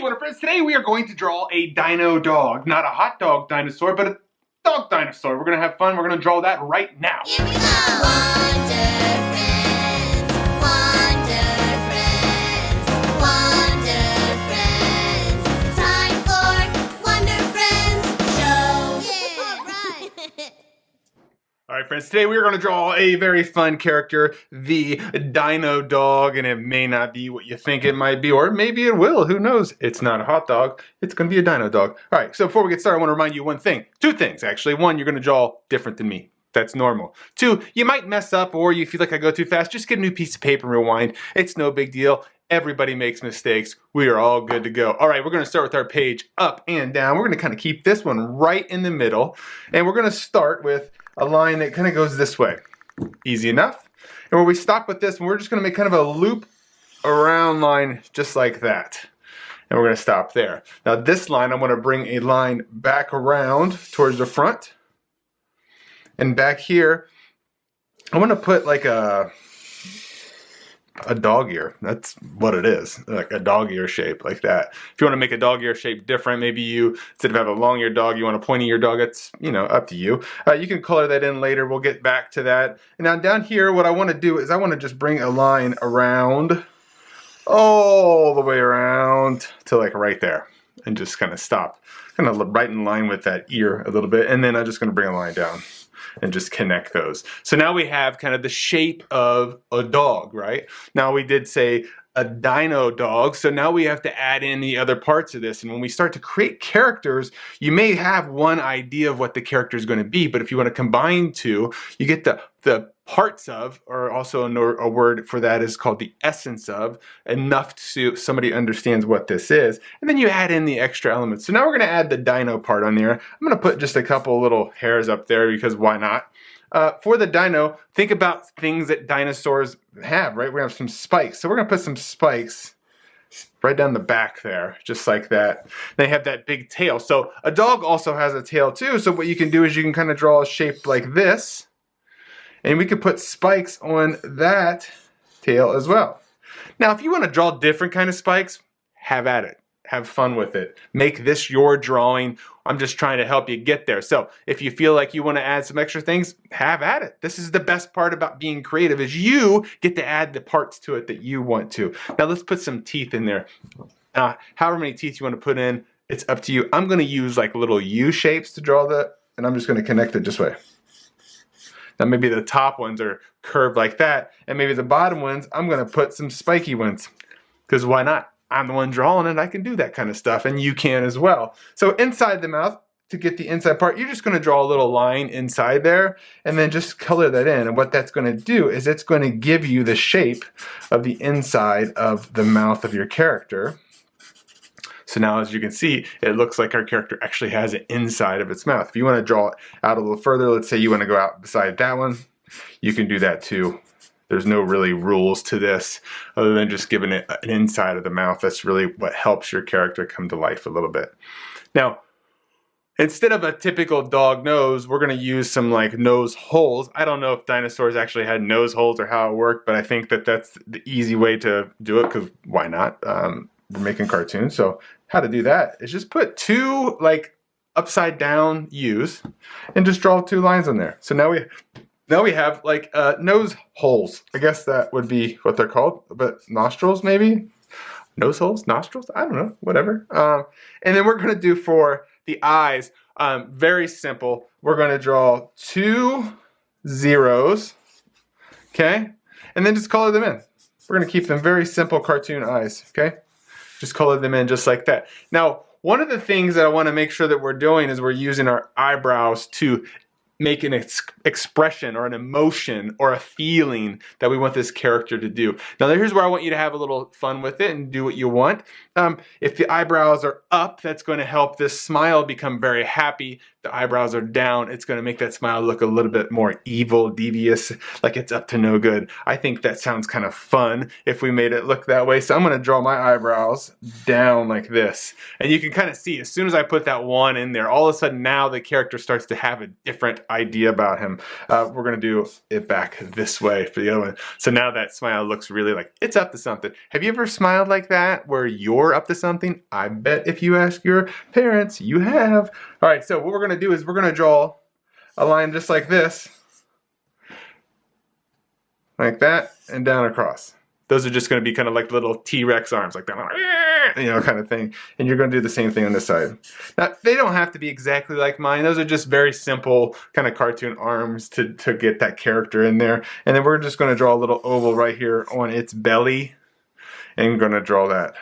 Wonder Friends. Today we are going to draw a dino dog. Not a hot dog dinosaur, but a dog dinosaur. We're going to have fun. We're going to draw that right now. Here we go! Wonder Friends, Wonder Friends, Wonder Friends. Time for Wonder Friends Show! Yeah, all right! Alright friends, today we are going to draw a very fun character, the dino dog, and it may not be what you think it might be, or maybe it will, who knows? It's not a hot dog, it's going to be a dino dog. Alright, so before we get started, I want to remind you one thing. Two things, actually. One, you're going to draw different than me. That's normal. Two, you might mess up, or you feel like I go too fast, just get a new piece of paper and rewind. It's no big deal. Everybody makes mistakes. We are all good to go. Alright, we're going to start with our page up and down. We're going to kind of keep this one right in the middle, and we're going to start with a line that kind of goes this way. Easy enough. And where we stop with this, we're just going to make kind of a loop around line just like that. And we're going to stop there. Now this line, I'm going to bring a line back around towards the front. And back here, I'm going to put like a dog ear. That's what it is, like a dog ear shape like that. If you want to make a dog ear shape different, maybe you, instead of having a long eared dog, you want a pointy eared dog, it's, you know, up to you. You can color that in later, we'll get back to that. And now down here, what I want to do is I want to just bring a line around, all the way around to like right there, and just kind of stop, kind of right in line with that ear a little bit, and then I'm just going to bring a line down and just connect those. So now we have kind of the shape of a dog, right? Now we did say a dino dog, so now we have to add in the other parts of this. And when we start to create characters, you may have one idea of what the character is going to be, but if you want to combine two, you get the parts of, or also a word for that is called the essence of, enough so somebody understands what this is, and then you add in the extra elements. So now we're going to add the dino part on there. I'm going to put just a couple little hairs up there because why not? For the dino, think about things that dinosaurs have, right? We have some spikes. So we're going to put some spikes right down the back there, just like that. They have that big tail. So a dog also has a tail too. So what you can do is you can kind of draw a shape like this, and we could put spikes on that tail as well. Now, if you want to draw different kind of spikes, have at it. Have fun with it. Make this your drawing. I'm just trying to help you get there. So if you feel like you want to add some extra things, have at it. This is the best part about being creative, is you get to add the parts to it that you want to. Now let's put some teeth in there. However many teeth you want to put in, it's up to you. I'm going to use like little U shapes to draw that, and I'm just going to connect it this way. Now maybe the top ones are curved like that, and maybe the bottom ones, I'm going to put some spiky ones, because why not? I'm the one drawing it, I can do that kind of stuff, and you can as well. So inside the mouth, to get the inside part, you're just going to draw a little line inside there, and then just color that in. And what that's going to do is it's going to give you the shape of the inside of the mouth of your character. So now, as you can see, it looks like our character actually has an inside of its mouth. If you want to draw it out a little further, let's say you want to go out beside that one, you can do that too. There's no really rules to this other than just giving it an inside of the mouth. That's really what helps your character come to life a little bit. Now, instead of a typical dog nose, we're going to use some like nose holes. I don't know if dinosaurs actually had nose holes or how it worked, but I think that that's the easy way to do it, because why not? We're making cartoons, so how to do that is just put two like upside down U's and just draw two lines on there. So now we have like nose holes. I guess that would be what they're called, but nostrils maybe? Nose holes, nostrils? I don't know, whatever. And then we're going to do for the eyes, very simple. We're going to draw two zeros, okay? And then just color them in. We're going to keep them very simple cartoon eyes, okay? Just color them in just like that. Now, one of the things that I want to make sure that we're doing is we're using our eyebrows to make an expression or an emotion or a feeling that we want this character to do. Now here's where I want you to have a little fun with it and do what you want. If the eyebrows are up, that's going to help this smile become very happy. The eyebrows are down, it's going to make that smile look a little bit more evil, devious, like it's up to no good. I think that sounds kind of fun if we made it look that way. So I'm going to draw my eyebrows down like this. And you can kind of see as soon as I put that one in there, all of a sudden now the character starts to have a different idea about him. We're gonna do it back this way for the other one. So now that smile looks really like it's up to something. Have you ever smiled like that where you're up to something? I bet if you ask your parents, you have. All right, so what we're gonna do is we're gonna draw a line just like this, like that, and down across. Those are just going to be kind of like little T-Rex arms, like that, you know, kind of thing. And you're going to do the same thing on this side. Now, they don't have to be exactly like mine. Those are just very simple kind of cartoon arms to get that character in there. And then we're just going to draw a little oval right here on its belly. And we're going to draw that,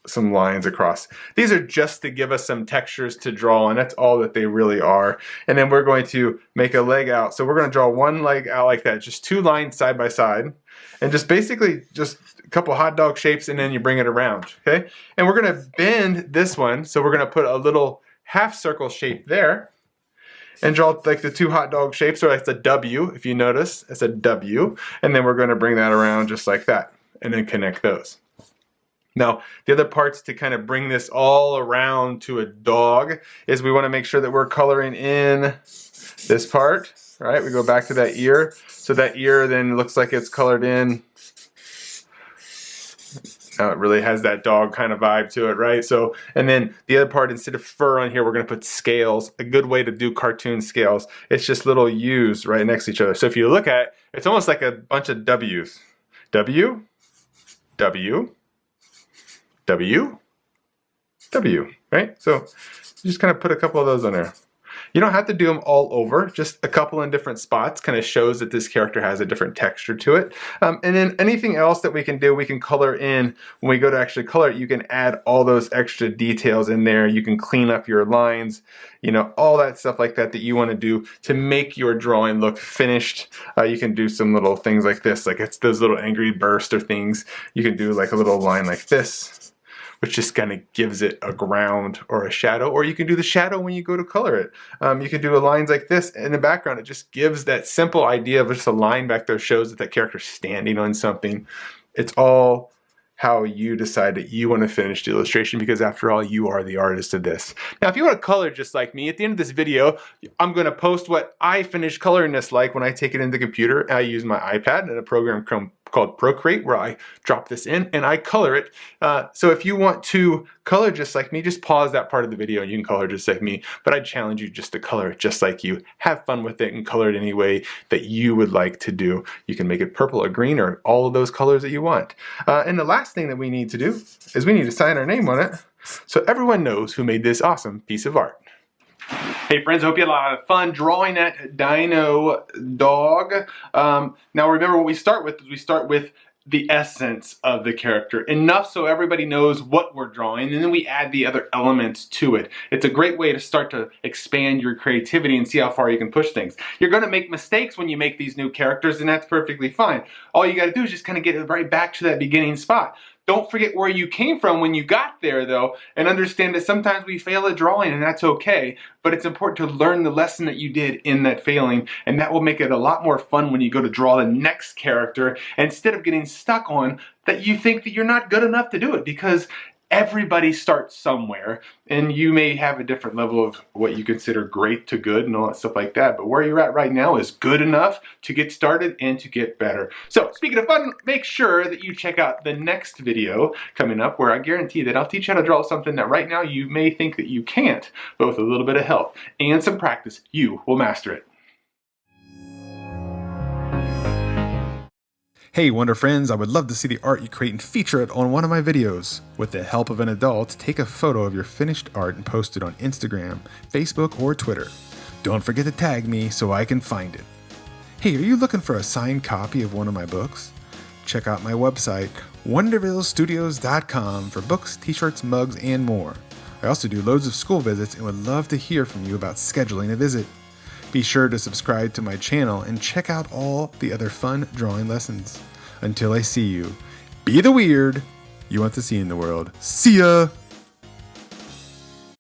some lines across. These are just to give us some textures to draw, and that's all that they really are. And then we're going to make a leg out. So we're going to draw one leg out like that, just 2 lines side by side, and just basically just a couple hot dog shapes, and then you bring it around, okay? And we're going to bend this one, so we're going to put a little half circle shape there and draw like the 2 hot dog shapes, or it's a W, if you notice, it's a W, and then we're going to bring that around just like that, and then connect those. Now, the other parts to kind of bring this all around to a dog is we want to make sure that we're coloring in this part, right? We go back to that ear. So that ear then looks like it's colored in. Now it really has that dog kind of vibe to it, right? So, and then the other part, instead of fur on here, we're going to put scales. A good way to do cartoon scales, it's just little U's right next to each other. So if you look at it, it's almost like a bunch of W's. W, W, W, W, right? So you just kind of put a couple of those on there. You don't have to do them all over, just a couple in different spots kind of shows that this character has a different texture to it. And then anything else that we can do, we can color in. When we go to actually color it, you can add all those extra details in there. You can clean up your lines, you know, all that stuff like that that you want to do to make your drawing look finished. You can do some little things like this, like it's those little angry burst or things. You can do like a little line like this, which just kind of gives it a ground or a shadow, or you can do the shadow when you go to color it. You can do lines like this in the background. It just gives that simple idea of just a line back there, shows that that character's standing on something. It's all how you decide that you want to finish the illustration, because after all, you are the artist of this. Now, if you want to color just like me, at the end of this video, I'm going to post what I finish coloring this like when I take it into the computer. I use my iPad and a program called Procreate, where I drop this in and I color it. So if you want to color just like me, just pause that part of the video and you can color just like me. But I challenge you just to color it just like you. Have fun with it and color it any way that you would like to do. You can make it purple or green or all of those colors that you want. And the last thing that we need to do is we need to sign our name on it so everyone knows who made this awesome piece of art. Hey friends, hope you had a lot of fun drawing that dino dog. Now remember what we start with is we start with the essence of the character, enough so everybody knows what we're drawing, and then we add the other elements to it. It's a great way to start to expand your creativity and see how far you can push things. You're going to make mistakes when you make these new characters, and that's perfectly fine. All you got to do is just kind of get it right back to that beginning spot. Don't forget where you came from when you got there, though, and understand that sometimes we fail at drawing, and that's okay. But it's important to learn the lesson that you did in that failing, and that will make it a lot more fun when you go to draw the next character, instead of getting stuck on that you think that you're not good enough to do it, because everybody starts somewhere, and you may have a different level of what you consider great to good and all that stuff like that, but where you're at right now is good enough to get started and to get better. So speaking of fun, make sure that you check out the next video coming up, where I guarantee that I'll teach you how to draw something that right now you may think that you can't, but with a little bit of help and some practice, you will master it. Hey Wonder Friends, I would love to see the art you create and feature it on one of my videos. With the help of an adult, take a photo of your finished art and post it on Instagram, Facebook, or Twitter. Don't forget to tag me so I can find it. Hey, are you looking for a signed copy of one of my books? Check out my website, wondervillestudios.com, for books, t-shirts, mugs, and more. I also do loads of school visits and would love to hear from you about scheduling a visit. Be sure to subscribe to my channel and check out all the other fun drawing lessons. Until I see you, be the weird you want to see in the world. See ya!